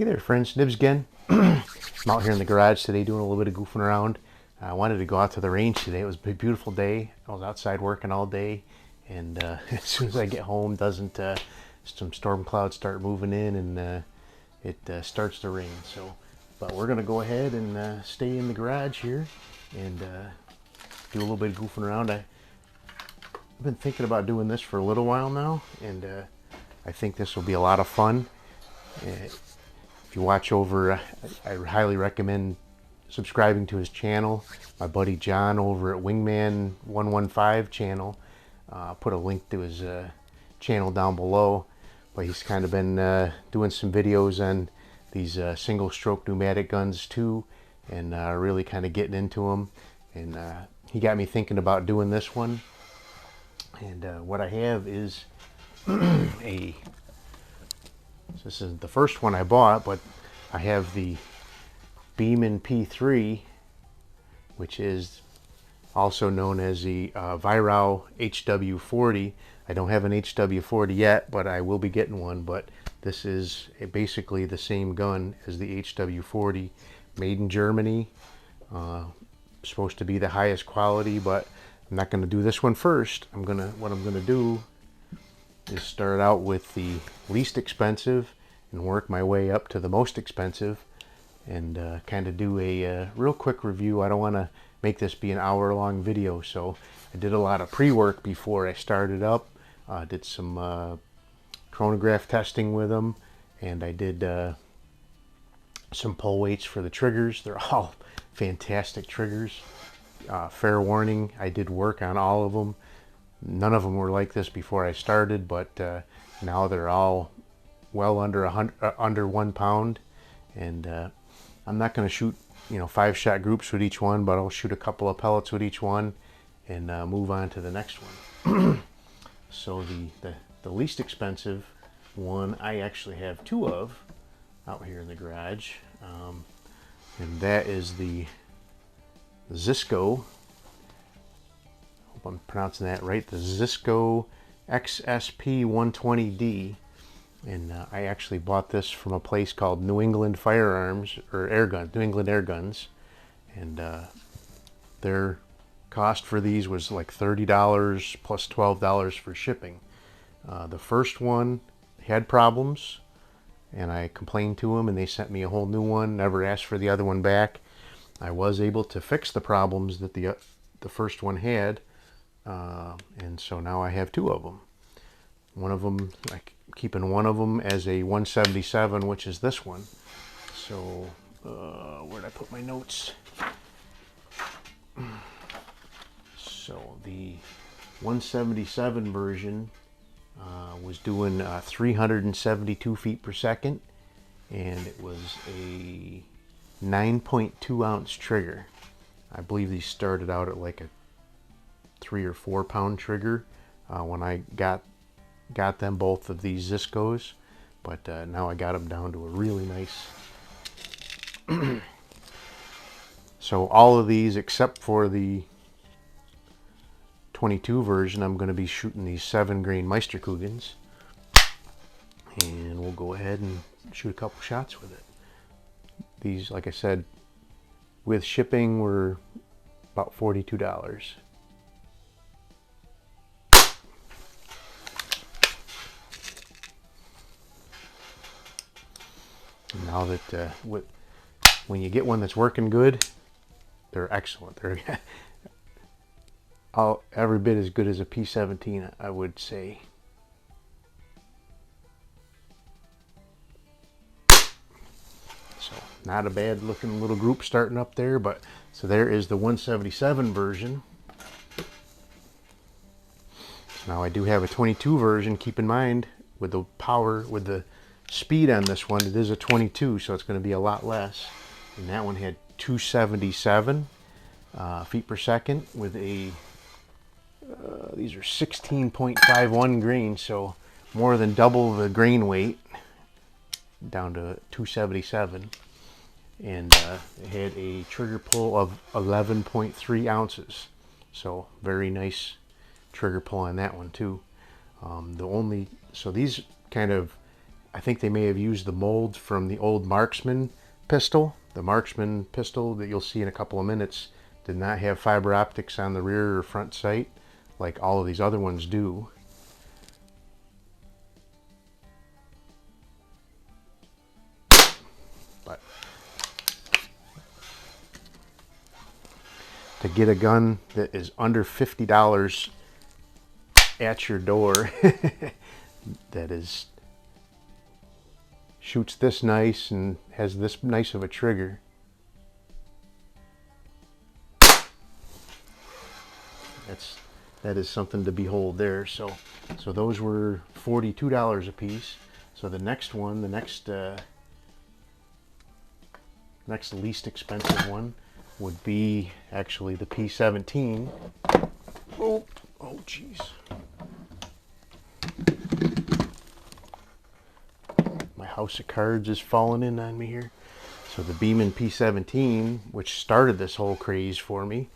Hey there friends, Nibs again. I'm out here in the garage today doing a little bit of goofing around. I wanted to go out to the range today. It was a beautiful day. I was outside working all day, and as soon as I get home, doesn't some storm clouds start moving in, and it starts to rain. So, but we're gonna go ahead and stay in the garage here and do a little bit of goofing around. I've been thinking about doing this for a little while now, and I think this will be a lot of fun. If you watch over, I highly recommend subscribing to his channel. My buddy John over at Wingman 115 channel. Put a link to his channel down below. But he's kind of been doing some videos on these single stroke pneumatic guns too, and really kind of getting into them. And he got me thinking about doing this one. And what I have is this is the first one I bought, but I have the Beeman P3, which is also known as the Weihrauch HW40. I don't have an HW40 yet, but I will be getting one. But this is basically the same gun as the HW40, made in Germany. Supposed to be the highest quality, but I'm not going to do this one first. What I'm gonna do is start out with the least expensive and work my way up to the most expensive, and kind of do a real quick review. I don't want to make this be an hour-long video, so I did a lot of pre-work before I started up. Did some chronograph testing with them, and I did some pull weights for the triggers. They're all fantastic triggers. Fair warning, I did work on all of them. None of them were like this before I started, but now they're all well under 1 pound. And I'm not going to shoot 5-shot groups with each one, but I'll shoot a couple of pellets with each one and move on to the next one. So the least expensive one I actually have two of out here in the garage, and that is the xisico. I'm pronouncing that right, the xisico xsp120d, and I actually bought this from a place called New England Firearms, or New England Air Guns, and their cost for these was like $30 plus $12 for shipping. The first one had problems, and I complained to them, and they sent me a whole new one. Never asked for the other one back. I was able to fix the problems that the first one had. And so now I have two of them. One of them, I'm keeping one of them as a 177, which is this one. So where'd I put my notes? So the 177 version was doing 372 feet per second, and it was a 9.2 ounce trigger. I believe these started out at like a 3 or 4 pound trigger when I got them, both of these xisicos, but now I got them down to a really nice. So all of these except for the 22 version, I'm going to be shooting these 7-grain Meisterkugels, and we'll go ahead and shoot a couple shots with it. These, like I said, with shipping were about $42. Now that when you get one that's working good, they're excellent. They're every bit as good as a P17, I would say. So not a bad looking little group starting up there. But so there is the 177 version. Now I do have a 22 version. Keep in mind, with the power, with the speed on this one, it is a 22, so it's going to be a lot less. And that one had 277 feet per second with a these are 16.51 grain, so more than double the grain weight, down to 277. And it had a trigger pull of 11.3 ounces, so very nice trigger pull on that one too. So these kind of I think they may have used the mold from the old marksman pistol. The marksman pistol that you'll see in a couple of minutes did not have fiber optics on the rear or front sight like all of these other ones do. But to get a gun that is under $50 at your door that is shoots this nice and has this nice of a trigger, that is something to behold there. So those were $42 a piece. So the next one, the next least expensive one would be actually the P17. Oh jeez. My house of cards is falling in on me here. So the Beeman P17, which started this whole craze for me.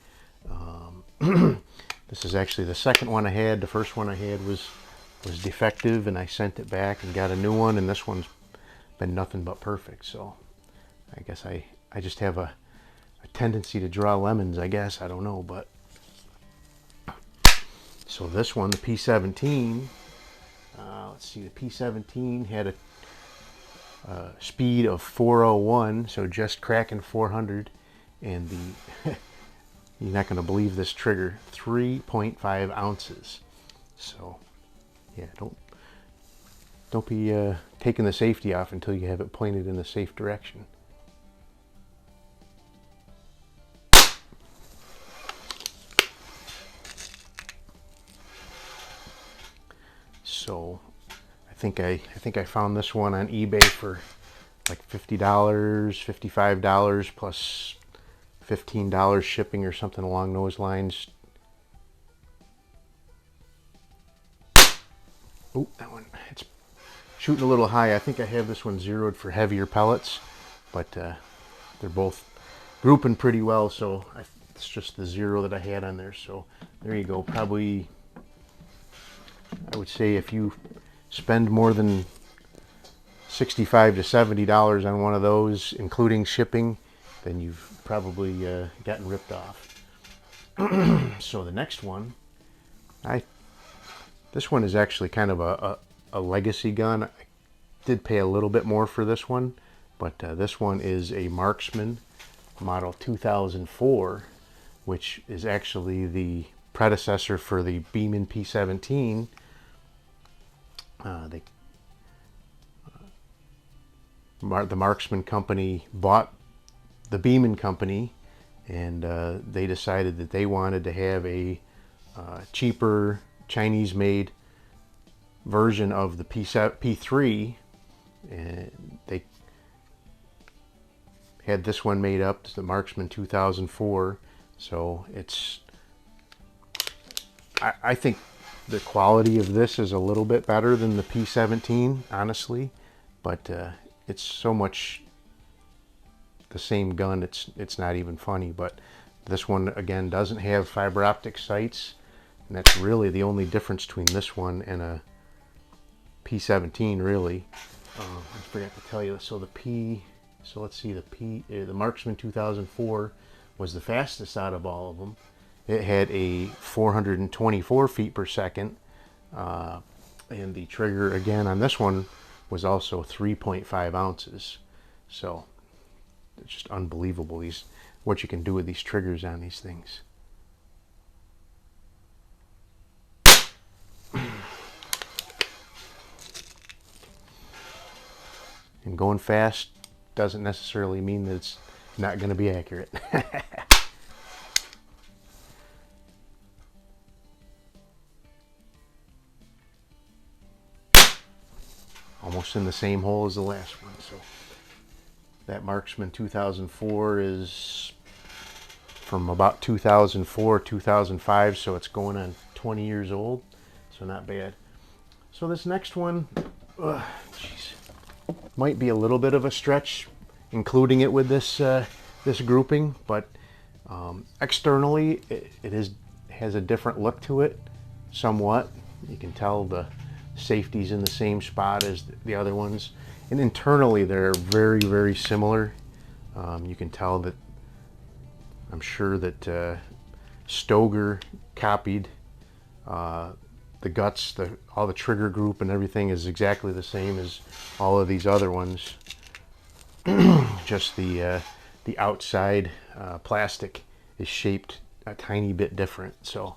This is actually the second one I had. The first one I had was defective, and I sent it back and got a new one, and this one's been nothing but perfect. So I guess I just have a tendency to draw lemons, I guess. I don't know, but so this one, the P17, let's see, the P17 had a speed of 401, so just cracking 400, and the you're not going to believe this trigger, 3.5 ounces. So yeah, don't be taking the safety off until you have it pointed in the safe direction. So I think I found this one on eBay for like $50, $55 plus $15 shipping or something along those lines. Oh, that one, it's shooting a little high. I think I have this one zeroed for heavier pellets, but they're both grouping pretty well, so it's just the zero that I had on there. So there you go. Probably, I would say if you spend more than $65 to $70 on one of those, including shipping, then you've probably gotten ripped off. So the next one, this one is actually kind of a legacy gun. I did pay a little bit more for this one, but this one is a Marksman model 2004, which is actually the predecessor for the Beeman P17. The Marksman company bought the Beeman company, and they decided that they wanted to have a cheaper Chinese-made version of the P3, and they had this one made up, the Marksman 2004. So it's, I think the quality of this is a little bit better than the P17, honestly, but it's so much the same gun, it's not even funny. But this one again doesn't have fiber optic sights, and that's really the only difference between this one and a P17, really. I forgot to tell you. So let's see, the Marksman 2004 was the fastest out of all of them. It had a 424 feet per second, and the trigger again on this one was also 3.5 ounces. So it's just unbelievable what you can do with these triggers on these things. And going fast doesn't necessarily mean that it's not going to be accurate. Almost in the same hole as the last one. So that Marksman 2004 is from about 2004, 2005, so it's going on 20 years old, so not bad. So this next one, geez, might be a little bit of a stretch including it with this this grouping, but externally it has a different look to it somewhat. You can tell the safety's in the same spot as the other ones, and internally they're very, very similar. You can tell that, I'm sure that Stoeger copied the guts, all the trigger group and everything is exactly the same as all of these other ones. Just the outside plastic is shaped a tiny bit different. So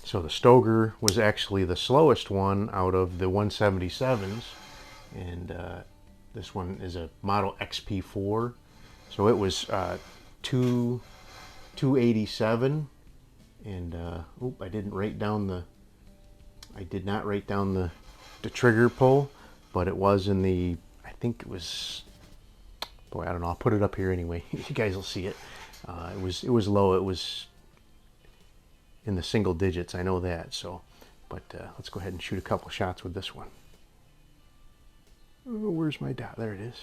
so the Stoeger was actually the slowest one out of the 177s, and this one is a model XP4, so it was 287, and I did not write down the trigger pull, but it was in the, I think it was, boy, I don't know, I'll put it up here anyway. You guys will see it. It was low. It was in the single digits, I know that. So, but let's go ahead and shoot a couple shots with this one. Oh, where's my dot? There it is.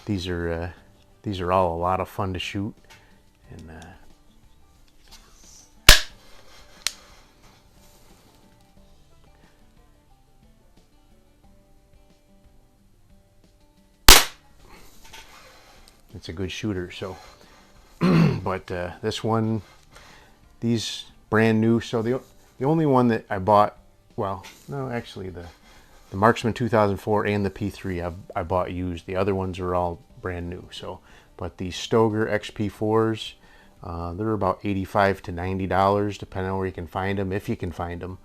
These are all a lot of fun to shoot, and it's a good shooter. So, but this one, these brand new. So the only one that I bought, well, no, actually the Marksman 2004 and the P3 I bought used. The other ones are all brand new. So, but the Stoeger XP4s, they're about $85 to $90 depending on where you can find them, if you can find them.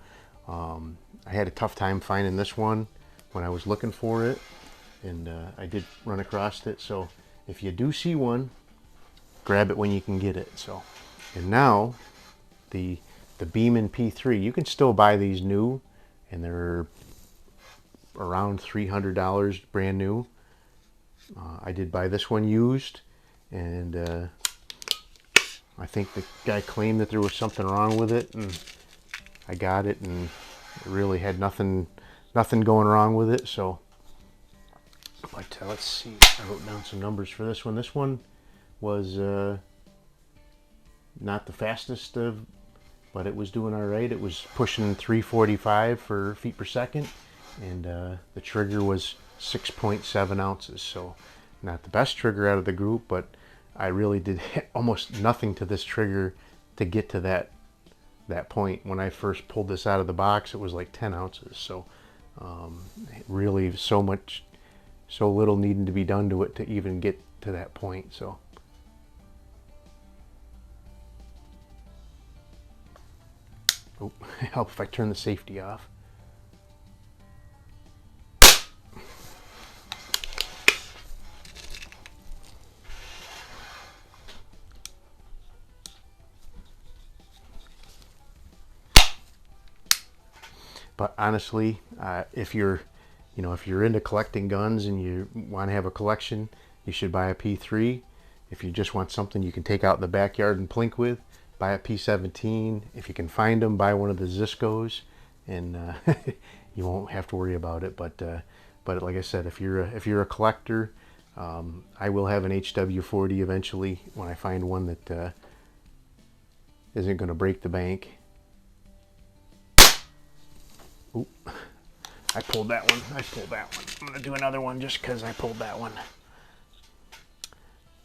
I had a tough time finding this one when I was looking for it, and I did run across it. So if you do see one, grab it when you can get it. So, and now the Beeman P3, you can still buy these new, and they're around $300 brand new. I did buy this one used, and I think the guy claimed that there was something wrong with it, and I got it, and it really had nothing going wrong with it. So, but let's see, I wrote down some numbers for this one. This one was not the fastest but it was doing all right. It was pushing 345 for feet per second, and the trigger was 6.7 ounces. So not the best trigger out of the group, but I really did almost nothing to this trigger to get to that point. When I first pulled this out of the box, it was like 10 ounces. So really so little needing to be done to it to even get to that point. So help if I turn the safety off. But honestly, if you're into collecting guns and you want to have a collection, you should buy a P3. If you just want something you can take out in the backyard and plink with, buy a P17. If you can find them, buy one of the xisicos, and you won't have to worry about it. But like I said, if you're a collector, I will have an HW40 eventually when I find one that isn't going to break the bank. Oop, I pulled that one. I'm going to do another one just because I pulled that one.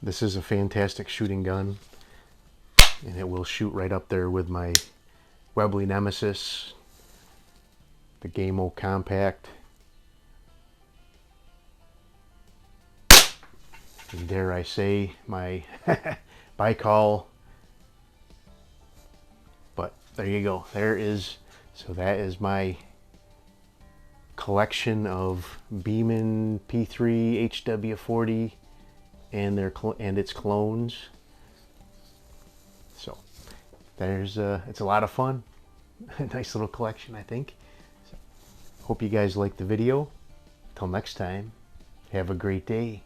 This is a fantastic shooting gun, and it will shoot right up there with my Webley Nemesis, the Gamo Compact, and dare I say my Baikal. But there you go. So that is my collection of Beeman P3 HW40 and its clones. So there's it's a lot of fun. A nice little collection, I think. So, hope you guys liked the video. Till next time, have a great day.